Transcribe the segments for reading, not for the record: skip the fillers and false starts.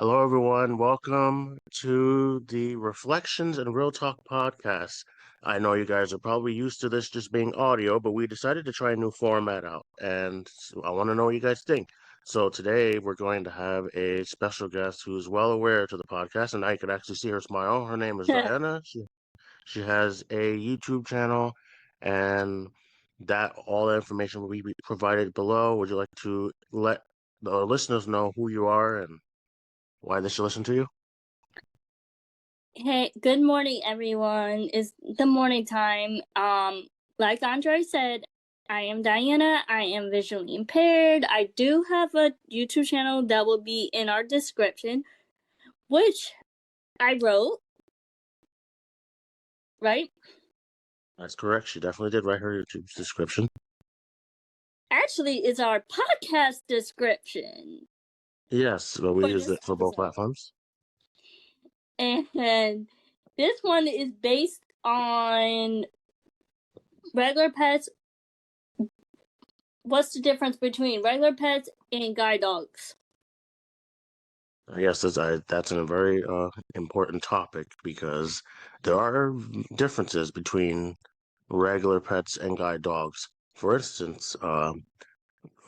Hello, everyone. Welcome to the Reflections and Real Talk podcast. I know you guys are probably used to this just being audio, but we decided to try a new format out, and I want to know what you guys think. So today we're going to have a special guest who's well aware to the podcast, and I could actually see her smile. Her name is Diana. She has a YouTube channel, and that all the information will be provided below. Would you like to let the listeners know who you are and why they should listen to you? Hey, good morning, everyone. It's the morning time. Like Andre said, I am Diana. I am visually impaired. I do have a YouTube channel that will be in our description, which I wrote, right? That's correct. She definitely did write her YouTube description. Actually, it's our podcast description. Yes, but we use it for both platforms. And this one is based on regular pets. What's the difference between regular pets and guide dogs? Yes, that's a very important topic because there are differences between regular pets and guide dogs. For instance,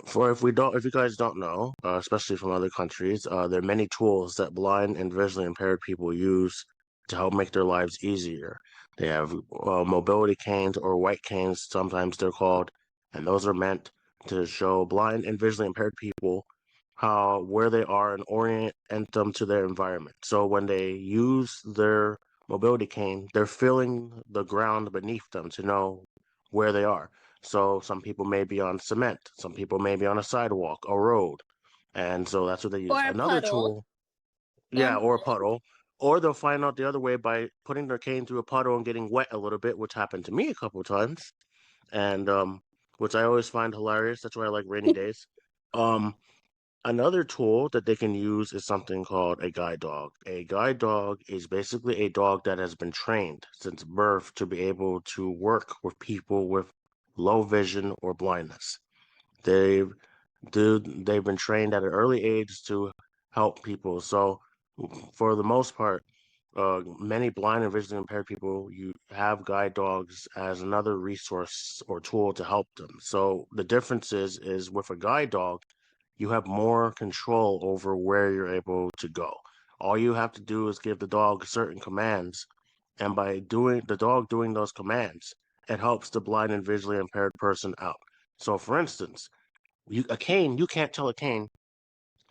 if you guys don't know, especially from other countries, there are many tools that blind and visually impaired people use to help make their lives easier. They have mobility canes or white canes, sometimes they're called, and those are meant to show blind and visually impaired people where they are and orient them to their environment. So when they use their mobility cane, they're feeling the ground beneath them to know where they are. So some people may be on cement, some people may be on a sidewalk, a road, and so that's what they use. Or a Another puddle. tool, yeah, or a puddle, or they'll find out the other way by putting their cane through a puddle and getting wet a little bit, which happened to me a couple of times, and which I always find hilarious. That's why I like rainy days. Um, Another tool that they can use is something called a guide dog. A guide dog is basically a dog that has been trained since birth to be able to work with people with low vision or blindness. They've they've been trained at an early age to help people. So for the most part, many blind and visually impaired people, you have guide dogs as another resource or tool to help them. So the difference is with a guide dog, you have more control over where you're able to go. All you have to do is give the dog certain commands, and by doing the dog doing those commands, it helps the blind and visually impaired person out. So, for instance, you can't tell a cane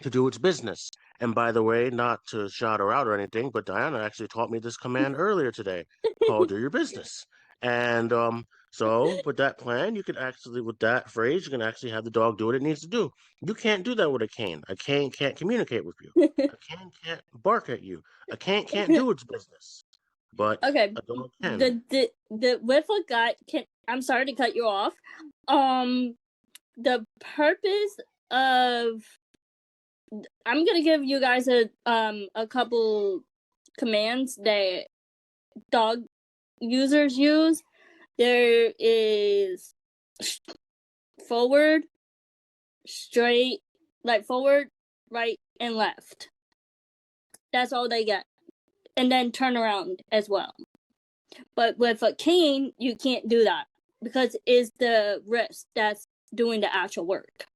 to do its business. And by the way, not to shout her out or anything, but Diana actually taught me this command earlier today called "Do your business." And so with that plan, you can actually, with that phrase, you can actually have the dog do what it needs to do. You can't do that with a cane. A cane can't communicate with you. A cane can't bark at you. A cane can't do its business. But okay, a dog can. The with a guide can. I'm sorry to cut you off. The purpose of I'm gonna give you guys a couple commands that dog users use. There is forward, straight, like forward, right, and left. That's all they get. And then turn around as well. But with a cane, you can't do that because it's the wrist that's doing the actual work.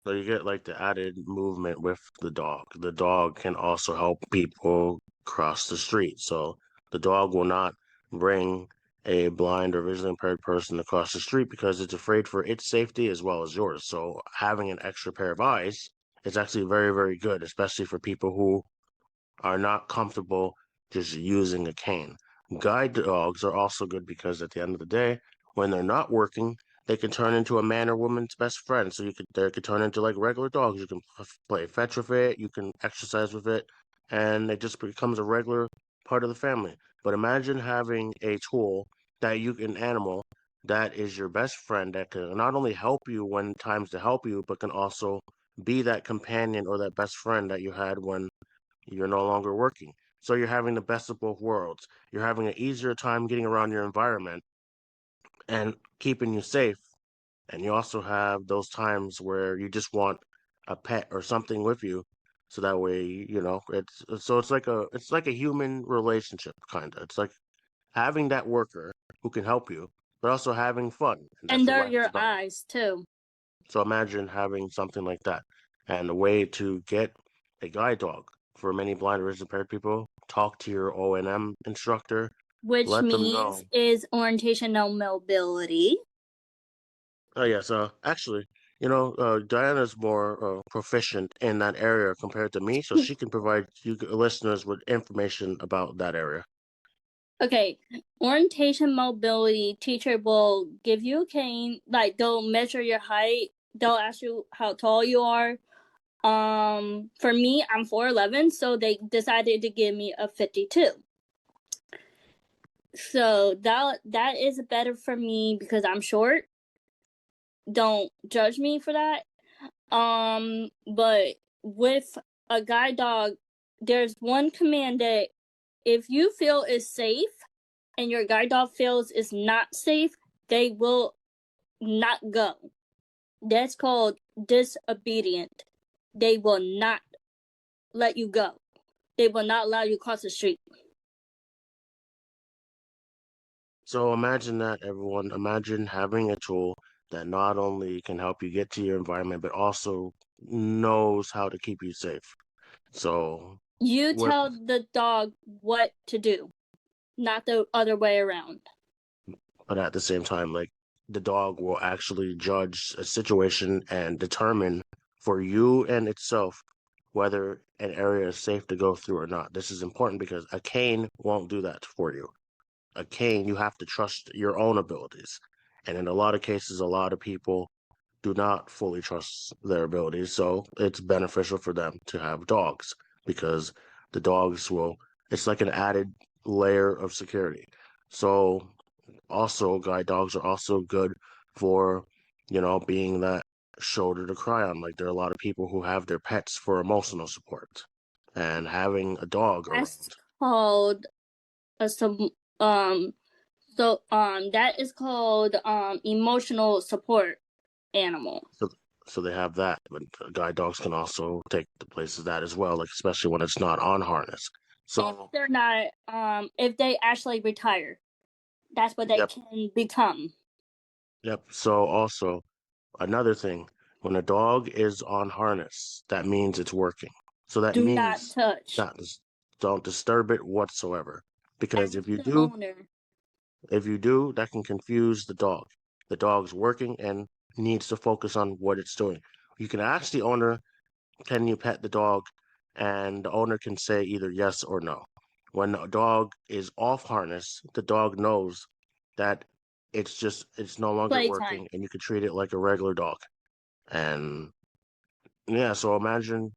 So you get like the added movement with the dog. The dog can also help people cross the street. So the dog will not bring a blind or visually impaired person across the street because it's afraid for its safety as well as yours. So having an extra pair of eyes is actually very, very good, especially for people who are not comfortable just using a cane. Guide dogs are also good because at the end of the day, when they're not working, they can turn into a man or woman's best friend. So they could turn into like regular dogs. You can play fetch with it, you can exercise with it, and it just becomes a regular part of the family. But imagine having a tool an animal that is your best friend that can not only help you when times to help you, but can also be that companion or that best friend that you had when you're no longer working. So you're having the best of both worlds. You're having an easier time getting around your environment and keeping you safe. And you also have those times where you just want a pet or something with you, so that way it's like a human relationship kind of. It's like having that worker who can help you, but also having fun, and that's And what they're life is your about. eyes too. So imagine having something like that, and a way to get a guide dog for many blind or impaired people. Talk to your O&M instructor. Which Let them means know. is orientational mobility. Oh yes, actually, Diana's more proficient in that area compared to me, so she can provide you listeners with information about that area. Okay, orientation mobility teacher will give you a cane. Like they'll measure your height. They'll ask you how tall you are. For me, I'm 4'11", so they decided to give me a 52. So that is better for me because I'm short. Don't judge me for that. But with a guide dog, there's one command that if you feel is safe and your guide dog feels is not safe, they will not go. That's called disobedient. They will not let you go. They will not allow you to cross the street. So imagine that, everyone. Imagine having a tool that not only can help you get to your environment, but also knows how to keep you safe. So You with tell the dog what to do, not the other way around. but at the same time, like the dog will actually judge a situation and determine for you and itself whether an area is safe to go through or not. This is important because a cane won't do that for you. A cane, you have to trust your own abilities. And in a lot of cases, a lot of people do not fully trust their abilities. So it's beneficial for them to have dogs because the dogs will, it's like an added layer of security. So also, guide dogs are also good for, being that shoulder to cry on. Like there are a lot of people who have their pets for emotional support, and having a dog That's around. called a um that is called emotional support animal. So, so they have that, but guide dogs can also take the place of that as well, like especially when it's not on harness. If So, they're not if they actually retire, that's what they yep, can become. yep. So also another thing, when a dog is on harness, that means it's working. So that Do not means touch. not don't disturb it whatsoever. Because Ask the owner. if you do, that can confuse the dog. The dog's working and needs to focus on what it's doing. You can ask the owner, can you pet the dog? And the owner can say either yes or no. When a dog is off harness, the dog knows that it's no longer Playtime. working and you can treat it like a regular dog. And yeah, so imagine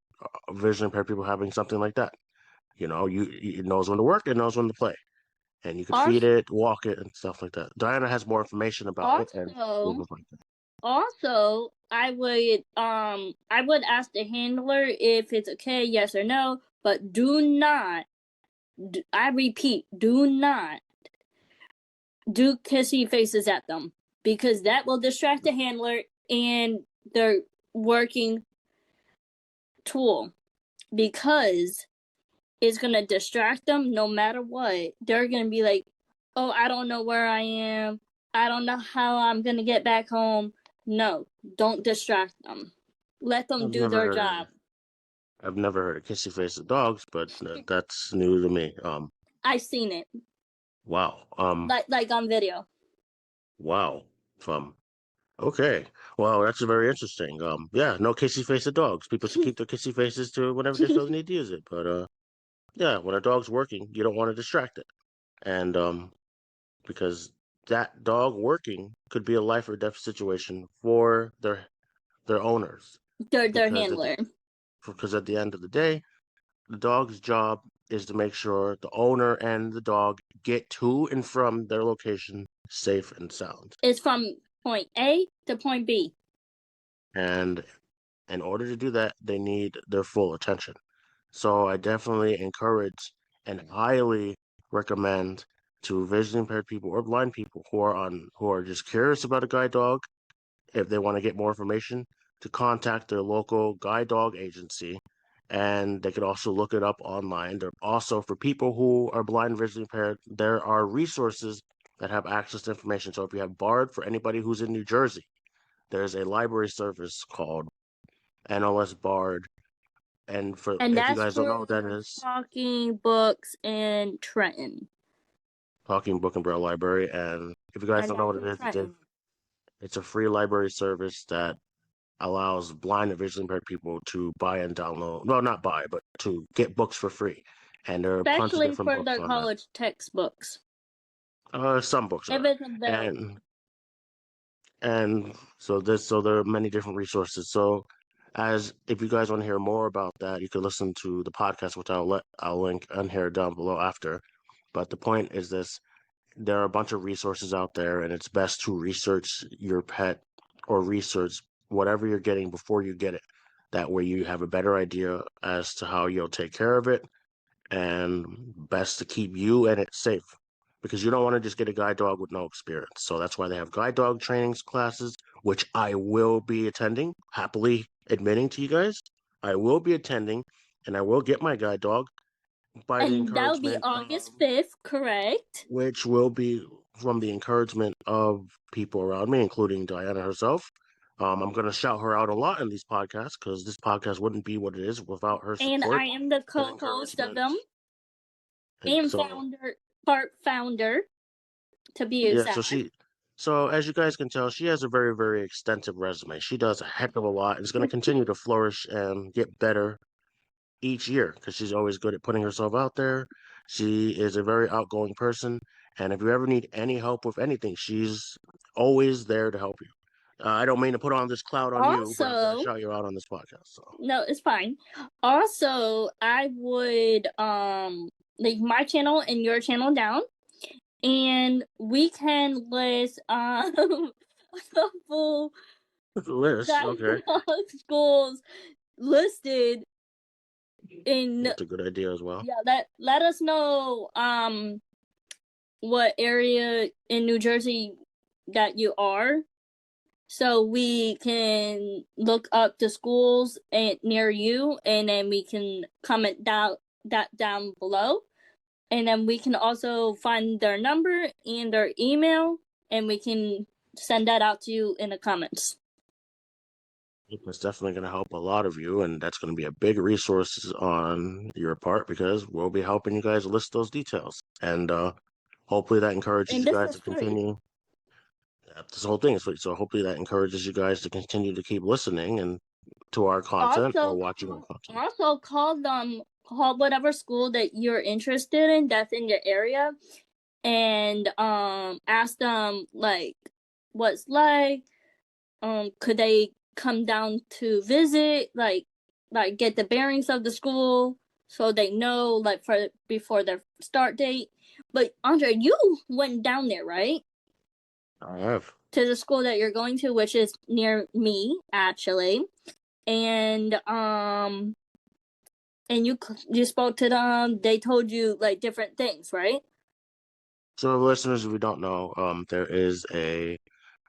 vision impaired people having something like that. It knows when to work, it knows when to play, and you could feed Also, it, walk it, and stuff like that. Diana has more information about it, and we'll also, go like that. also, I would ask the handler if it's okay, yes or no, but do not. I repeat, do not do kissy faces at them because that will distract the handler and their working tool because it's going to distract them no matter what. They're going to be like, oh, I don't know where I am. I don't know how I'm going to get back home. No, don't distract them. Let them I've do never their heard job. of I've never heard of kissy face of dogs, but that's new to me. I've seen it, Wow. like on video. Wow. Um, okay. Well, that's very interesting. Yeah, no kissy face of dogs. People should keep their kissy faces to whenever they feel the need to use it. But yeah, when a dog's working, you don't want to distract it, and because that dog working could be a life or death situation for their owners, Their because handler. at the end of the day, the dog's job is to make sure the owner and the dog get to and from their location safe and sound. It's from point A to point B. And in order to do that, they need their full attention. So I definitely encourage and highly recommend to visually impaired people or blind people who are just curious about a guide dog, if they want to get more information, to contact their local guide dog agency, and they could also look it up online. Also, for people who are blind and visually impaired, there are resources that have access to information. So if you have BARD, for anybody who's in New Jersey, there's a library service called NLS BARD. And And if you that's guys don't know for what that is, Talking Books in Trenton. Talking Book and Braille Library. And if you guys And don't know that's what it in is, Trenton. it's a free library service that allows blind and visually impaired people to buy and download, well, not buy, but to get books for free. And there are a bunch of Especially different for books their on that. college textbooks. Some books If are. it's available. And so there are many different resources. So as if you guys want to hear more about that, you can listen to the podcast, which I'll link in here down below after. But the point is this: there are a bunch of resources out there, and it's best to research your pet or research whatever you're getting before you get it. That way you have a better idea as to how you'll take care of it, and best to keep you and it safe, because you don't want to just get a guide dog with no experience. So that's why they have guide dog trainings classes, which I will be attending, happily admitting to you guys. I will be attending, and I will get my guide dog by the And that will be encouragement August 5th, correct? which will be from the encouragement of people around me, including Diana herself. I'm going to shout her out a lot in these podcasts, because this podcast wouldn't be what it is without her And support I am the and co-host of encouragement. them. And And so, part founder, to be yeah, exact. so as you guys can tell, she has a very, very extensive resume. She does a heck of a lot, and is going to continue to flourish and get better each year, because she's always good at putting herself out there. She is a very outgoing person, and if you ever need any help with anything, she's always there to help you. I don't mean to put on this cloud on you, but I'm going to Also, shout you out on this podcast. So. no, it's fine. Also, I would link my channel and your channel down, and we can list a couple List, okay. schools listed in. That's a good idea as well. Yeah, let us know what area in New Jersey that you are, so we can look up the schools near you, and then we can comment that down below, and then we can also find their number and their email, and we can send that out to you in the comments. It's definitely going to help a lot of you, and that's going to be a big resource on your part, because we'll be helping you guys list those details. And hopefully that encourages And you this guys is to free. continue. This whole thing is free, so hopefully that encourages you guys to continue to keep listening and to our content or watching our content. Also call whatever school that you're interested in that's in your area, and ask them like what's like. Could they come down to visit, like get the bearings of the school, so they know like for before their start date. But Andre, you went down there, right? I have. To the school that you're going to, which is near me actually. And you spoke to them, they told you like different things, right? So, listeners, if we don't know, there is a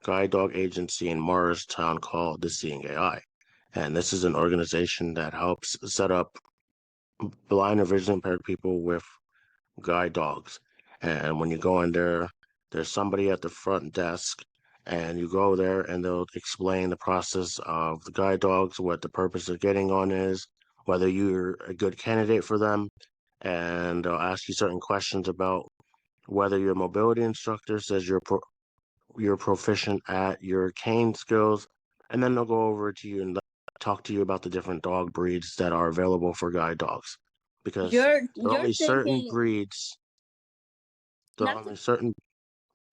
guide dog agency in Morristown called the Seeing AI, and this is an organization that helps set up blind or visually impaired people with guide dogs. And when you go in there, there's somebody at the front desk, and you go there, and they'll explain the process of the guide dogs, what the purpose of getting on is, whether you're a good candidate for them, and they'll ask you certain questions about whether your mobility instructor says you're proficient at your cane skills, and then they'll go over to you and talk to you about the different dog breeds that are available for guide dogs, because there are You're only certain thinking breeds. There are not to, only certain.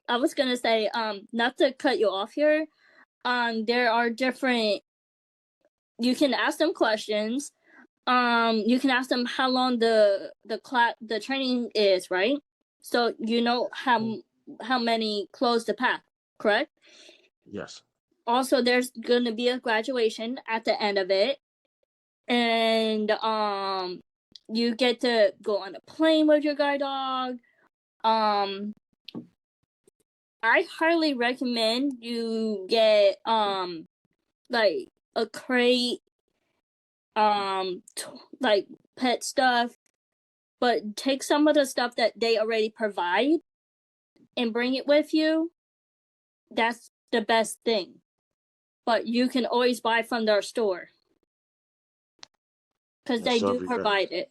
I was gonna say not to cut you off here. There are different, you can ask them questions. You can ask them how long the training is, right? So you know how many close the path, correct? Yes. Also, there's gonna be a graduation at the end of it, and you get to go on a plane with your guide dog. I highly recommend you get like a crate, like pet stuff, but take some of the stuff that they already provide and bring it with you. That's the best thing. But you can always buy from their store because they So do if you got, provide it.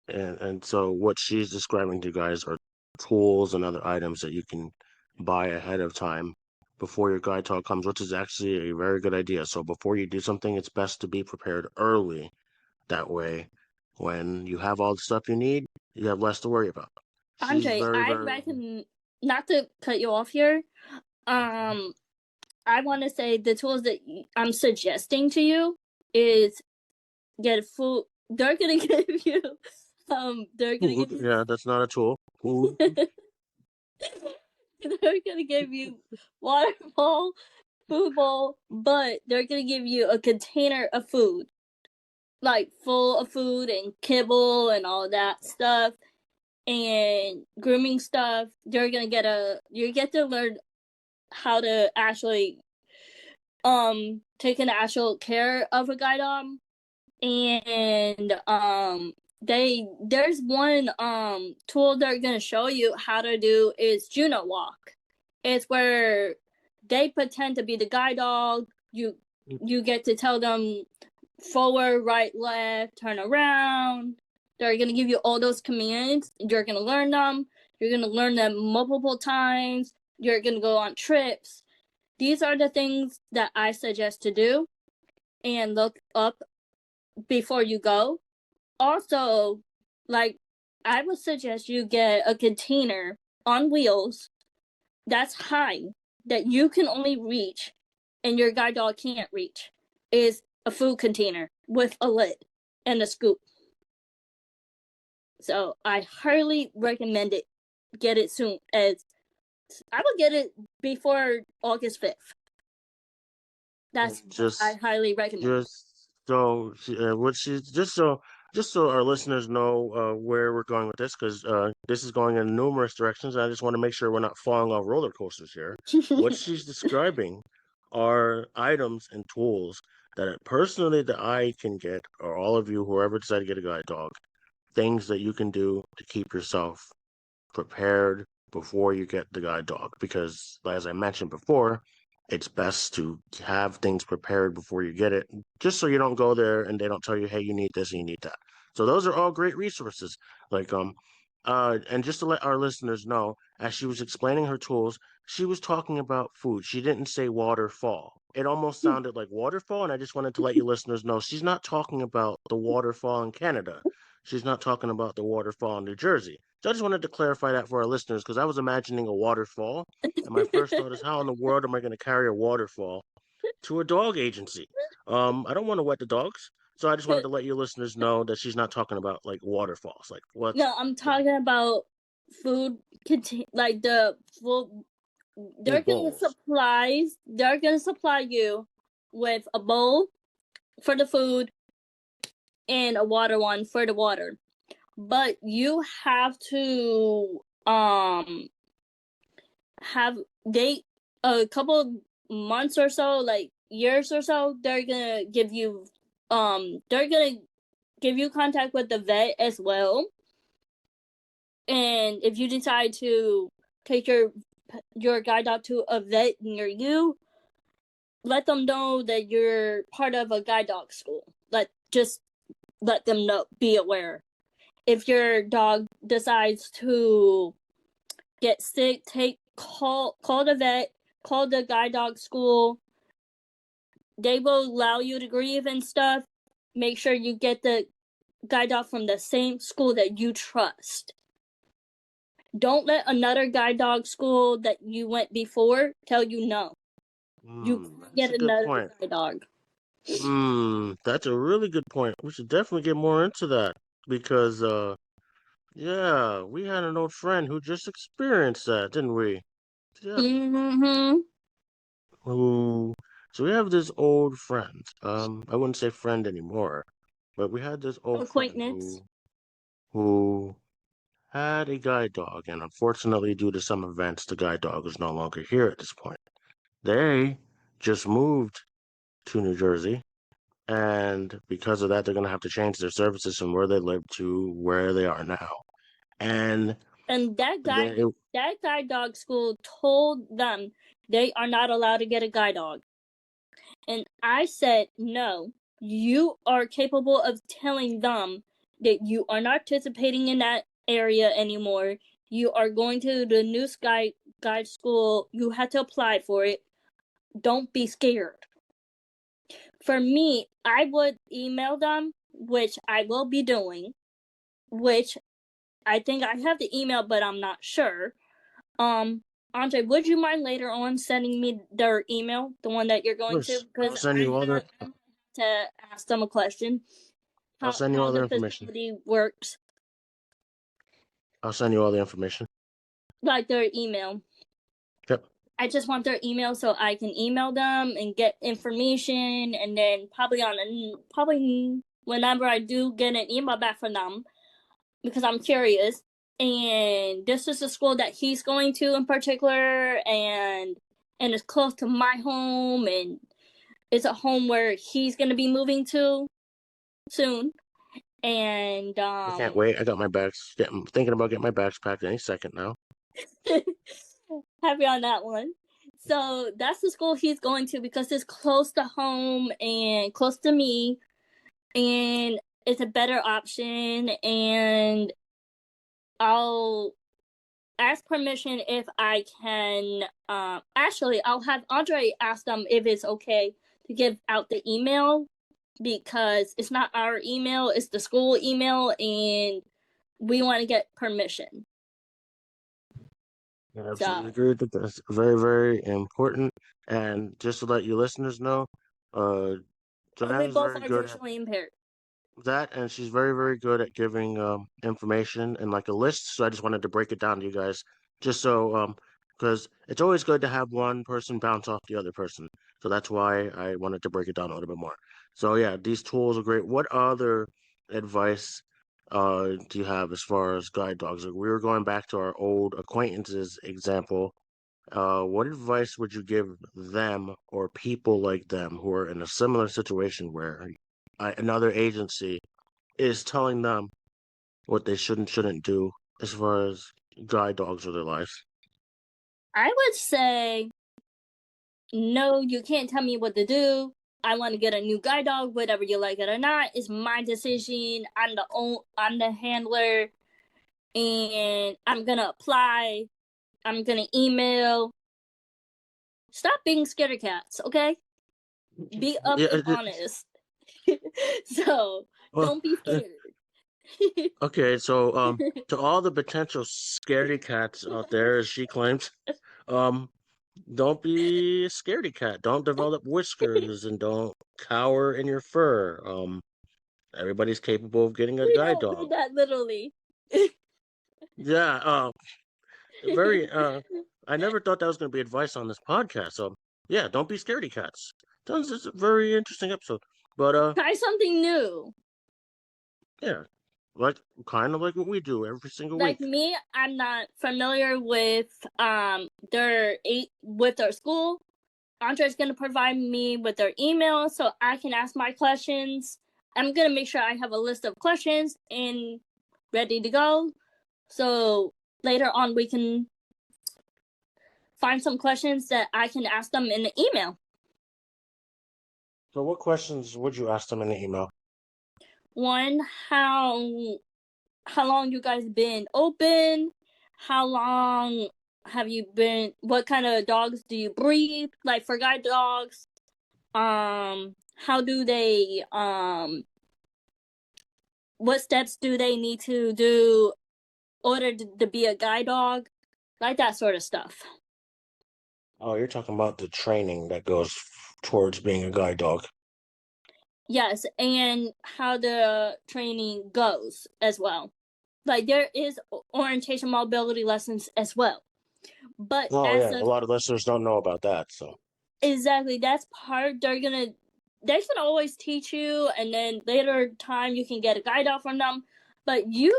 and so what she's describing to you guys are tools and other items that you can buy ahead of time before your guide dog comes, which is actually a very good idea. So before you do something, it's best to be prepared early. That way, when you have all the stuff you need, you have less to worry about. She's Andre, very, I very. recommend, not to cut you off here. I want to say the tools that I'm suggesting to you is get food. They're gonna give you, they're gonna give Food. you, Yeah, that's not a tool. Food. they're gonna give you water bowl, food bowl, but they're gonna give you a container of food, like full of food and kibble and all that stuff and grooming stuff. They're gonna you get to learn how to actually take an actual care of a guide dog. And there's one tool they're gonna show you how to do is Juno walk. It's where they pretend to be the guide dog. You get to tell them forward, right, left, turn around. They're gonna give you all those commands. You're gonna learn them. You're gonna learn them multiple times. You're gonna go on trips. These are the things that I suggest to do and look up before you go. Also, like, I would suggest you get a container on wheels that's high, that you can only reach and your guide dog can't reach, is a food container with a lid and a scoop. So I highly recommend it. Get it soon, as I will get it before August 5th. That's I Just, highly recommend. just so, what she's just so our listeners know where we're going with this, because this is going in numerous directions. I just want to make sure we're not falling off roller coasters here. What she's describing are items and tools that personally that I can get, or all of you, whoever decide to get a guide dog, things that you can do to keep yourself prepared before you get the guide dog. Because, as I mentioned before, it's best to have things prepared before you get it, just so you don't go there and they don't tell you, hey, you need this and you need that. So those are all great resources. Like and just to let our listeners know, as she was explaining her tools, she was talking about food. She didn't say waterfall. It almost sounded like waterfall, and I just wanted to let you listeners know she's not talking about the waterfall in Canada. She's not talking about the waterfall in New Jersey. So I just wanted to clarify that for our listeners, because I was imagining a waterfall, and my first thought is, how in the world am I going to carry a waterfall to a dog agency? I don't want to wet the dogs, so I just wanted to let your listeners know that she's not talking about like waterfalls. Like what? No, I'm talking about food, like the food. They're Food gonna bowls. supplies. They're gonna supply you with a bowl for the food and a water one for the water. But you have to have they a couple months or so, like years or so, they're gonna give you contact with the vet as well. And if you decide to take your guide dog to a vet near you, let them know that you're part of a guide dog school. Just let them know, be aware. If your dog decides to get sick, call the vet, call the guide dog school. They will allow you to grieve and stuff. Make sure you get the guide dog from the same school that you trust. Don't let another guide dog school that you went before tell you no. You can't That's get a good another point. guide dog. That's a really good point. We should definitely get more into that because, yeah, we had an old friend who just experienced that, didn't we? Yeah. Mm-hmm. Who? So we have this old friend. I wouldn't say friend anymore, but we had this old friend Acquaintance. who had a guide dog, and unfortunately, due to some events, the guide dog is no longer here at this point. They just moved to New Jersey, and because of that, they're gonna have to change their services from where they live to where they are now. And that they, guide dog school told them they are not allowed to get a guide dog. And I said, no, you are capable of telling them that you are not participating in that area anymore. You are going to the new guide school. You had to apply for it. Don't be scared. For me, I would email them, which I will be doing, which I think I have the email, but I'm not sure. Andre, would you mind later on sending me their email, the one that you're going to? I'll Because send you all their. to ask them a question. I'll send you all The their information. facility works, I'll send you all the information. like their email. Yep. I just want their email so I can email them and get information, and then probably whenever I do get an email back from them, because I'm curious. And this is the school that he's going to in particular, and it's close to my home, and it's a home where he's gonna be moving to soon. And I can't wait. I got my bags. Thinking about getting my bags packed any second now. happy on that one. So that's the school he's going to because it's close to home and close to me, and it's a better option. And I'll ask permission if I can. Actually, I'll have Andre ask them if it's okay to give out the email, because it's not our email, it's the school email, and we want to get permission. I absolutely agree that that's very, very important. And just to let you listeners know, we Diana's both very are good visually impaired. that, and she's very, very good at giving information and like a list. So I just wanted to break it down to you guys, just so because it's always good to have one person bounce off the other person. So that's why I wanted to break it down a little bit more. So yeah, these tools are great. What other advice do you have as far as guide dogs? Like, we were going back to our old acquaintances example. What advice would you give them or people like them who are in a similar situation where another agency is telling them what they shouldn't do as far as guide dogs or their lives? I would say, no, you can't tell me what to do. I want to get a new guide dog, whether you like it or not. It's my decision. I'm the handler, and I'm gonna apply. I'm gonna email. Stop being scaredy cats, okay? Be up Yeah. and honest. So Well, don't be scared. okay. So, to all the potential scaredy cats out there, as she claims, um, don't be a scaredy cat. Don't develop whiskers and don't cower in your fur. Everybody's capable of getting a We guide don't do dog. that literally. Yeah. Very. I never thought that was going to be advice on this podcast. So, yeah, don't be scaredy cats. This is a very interesting episode. But Try something new. yeah, like kind of like what we do every single Like week. me, I'm not familiar with their school. Andre's gonna provide me with their email so I can ask my questions. I'm gonna make sure I have a list of questions and ready to go. So later on we can find some questions that I can ask them in the email. So, what questions would you ask them in the email? One, how long you guys been open? How long have you been? What kind of dogs do you breed? Like for guide dogs, how do they what steps do they need to do in order to be a guide dog? Like that sort of stuff. Oh, you're talking about the training that goes towards being a guide dog. Yes, and how the training goes as well. Like there is orientation mobility lessons as well. But Oh as yeah, a of lot of listeners don't know about that. So exactly, that's part they can always teach you, and then later time you can get a guide dog from them. But you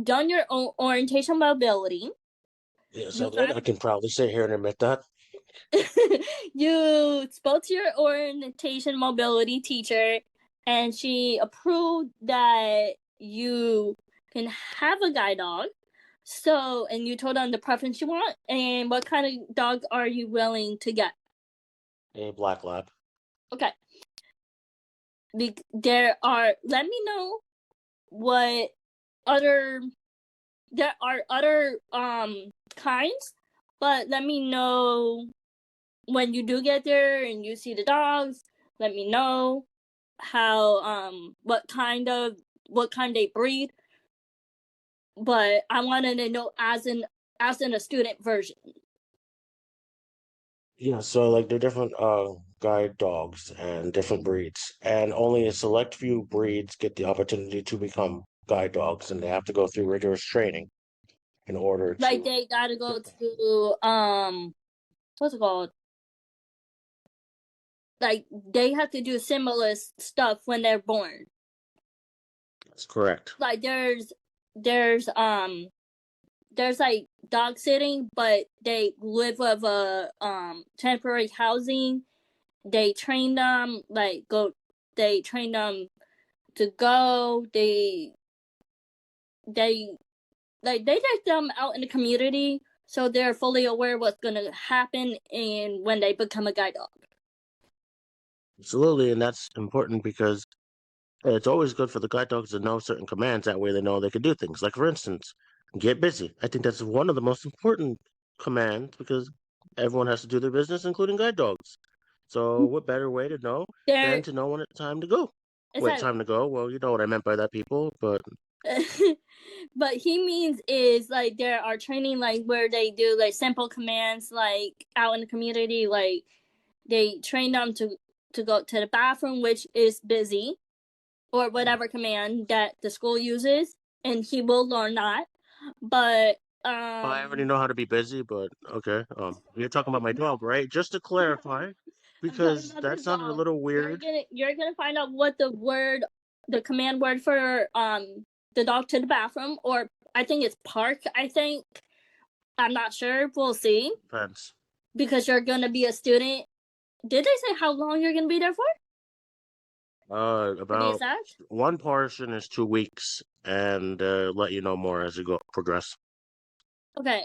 done your own orientation mobility. yes, You I did. got I can proudly sit here and admit that. You spoke to your orientation mobility teacher, and she approved that you can have a guide dog. So, and you told them the preference you want, and what kind of dog are you willing to get? A black lab. Okay. Let me know what other, there are other kinds, but let me know when you do get there and you see the dogs. Let me know how what kind they breed. But I wanted to know as in a student version. Yeah, so like they're different guide dogs and different breeds, and only a select few breeds get the opportunity to become guide dogs, and they have to go through rigorous training in order Like to. they gotta go to what's it called? Like they have to do similar stuff when they're born. That's correct. Like there's like dog sitting, but they live with a temporary housing. They train them they train them to go. They they take them out in the community so they're fully aware what's gonna happen and when they become a guide dog. Absolutely, and that's important because it's always good for the guide dogs to know certain commands. That way, they know they can do things. Like, for instance, get busy. I think that's one of the most important commands because everyone has to do their business, including guide dogs. So, what better way to know than They're to know when it's time to go? it's Wait, like time to go? Well, you know what I meant by that, people. But but he means is like there are training like where they do like simple commands like out in the community, like they train them to go to the bathroom, which is busy, or whatever command that the school uses, and he will learn that. But I already know how to be busy. But okay, you're talking about my dog, right? Just to clarify, I'm talking because about that the sounded a dog. little weird. You're gonna find out what the command word for the dog to the bathroom, or I think it's park. I think I'm not sure. We'll see Depends. because you're gonna be a student. Did they say how long you're gonna be there for? To be About exact. one portion is 2 weeks, and let you know more as you go progress. Okay.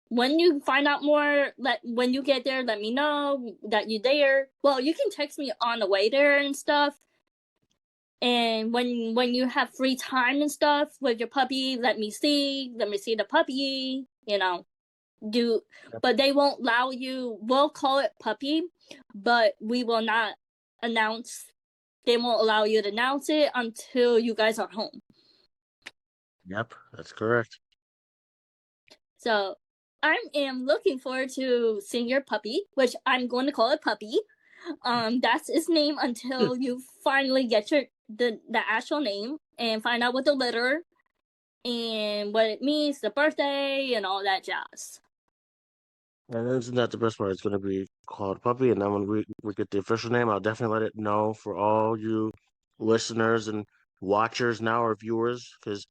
When you find out more, when you get there, let me know that you're there. Well, you can text me on the way there and stuff. And when you have free time and stuff with your puppy, let me see the puppy. Do Yep. but they won't allow you. We'll call it puppy, but we will not announce. They won't allow you to announce it until you guys are home. Yep, that's correct. So I am looking forward to seeing your puppy, which I'm going to call it puppy. That's its name until you finally get the actual name and find out what the letter and what it means, the birthday, and all that jazz. And isn't that the best part? It's going to be called Puppy, and then when we get the official name, I'll definitely let it know for all you listeners and watchers now or viewers, because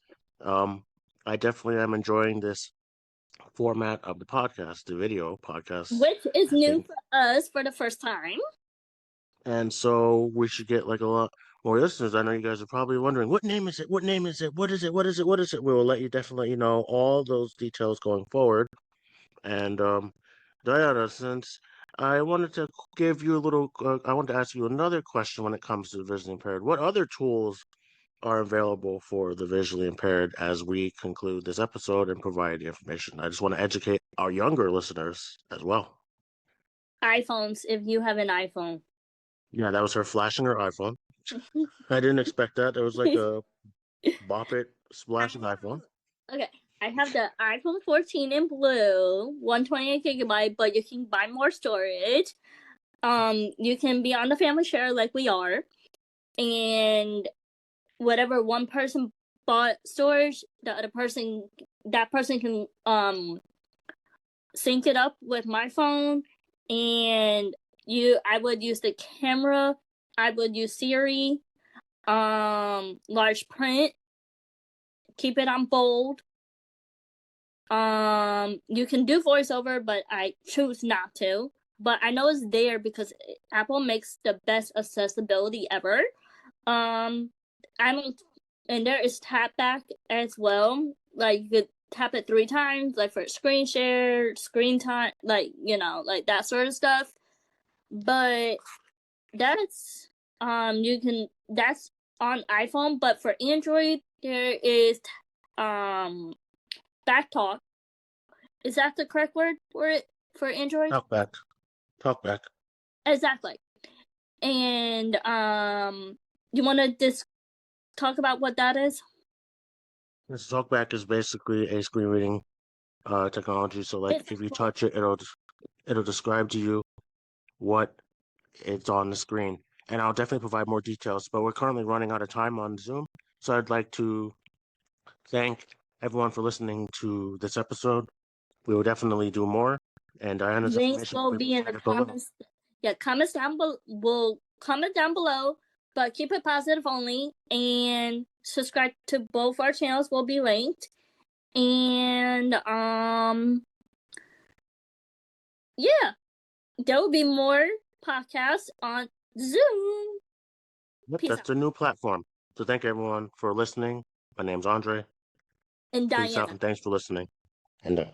um, I definitely am enjoying this format of the podcast, the video podcast. Which is I new think, for us for the first time. and so we should get like a lot more listeners. I know you guys are probably wondering, what name is it? What name is it? What is it? What is it? What is it? We will let you definitely let you know all those details going forward. And Diana, since I wanted to give you a little, I wanted to ask you another question when it comes to the visually impaired. What other tools are available for the visually impaired as we conclude this episode and provide the information? I just want to educate our younger listeners as well. iPhones, if you have an iPhone. Yeah, that was her flashing her iPhone. I didn't expect that. It was like a bop it splashing iPhone. Okay, I have the iPhone 14 in blue, 128 GB, but you can buy more storage. You can be on the family share like we are, and whatever one person bought storage, that person can sync it up with my phone, and I would use the camera. I would use Siri, large print, keep it on bold, You can do voiceover, but I choose not to. But I know it's there because Apple makes the best accessibility ever. I don't, and there is tap back as well. Like you could tap it 3 times, like for screen share, screen time, like like that sort of stuff. But that's that's on iPhone, but for Android there is backtalk. Is that the correct word for it for Android? Talk back. Exactly. And you want to just talk about what that is? This talkback is basically a screen reading technology. So like if you touch it, it'll describe to you what it's on the screen. And I'll definitely provide more details, but we're currently running out of time on Zoom. So I'd like to thank everyone for listening to this episode. We will definitely do more. And Diana's Links information will be in the comments. Yeah, comments down below. Will comment down below, but keep it positive only. And subscribe to both our channels will be linked. And yeah, there will be more podcasts on Zoom. Yep, that's a new platform. So thank everyone for listening. My name's Andre. And Dianna. Peace out and thanks for listening. And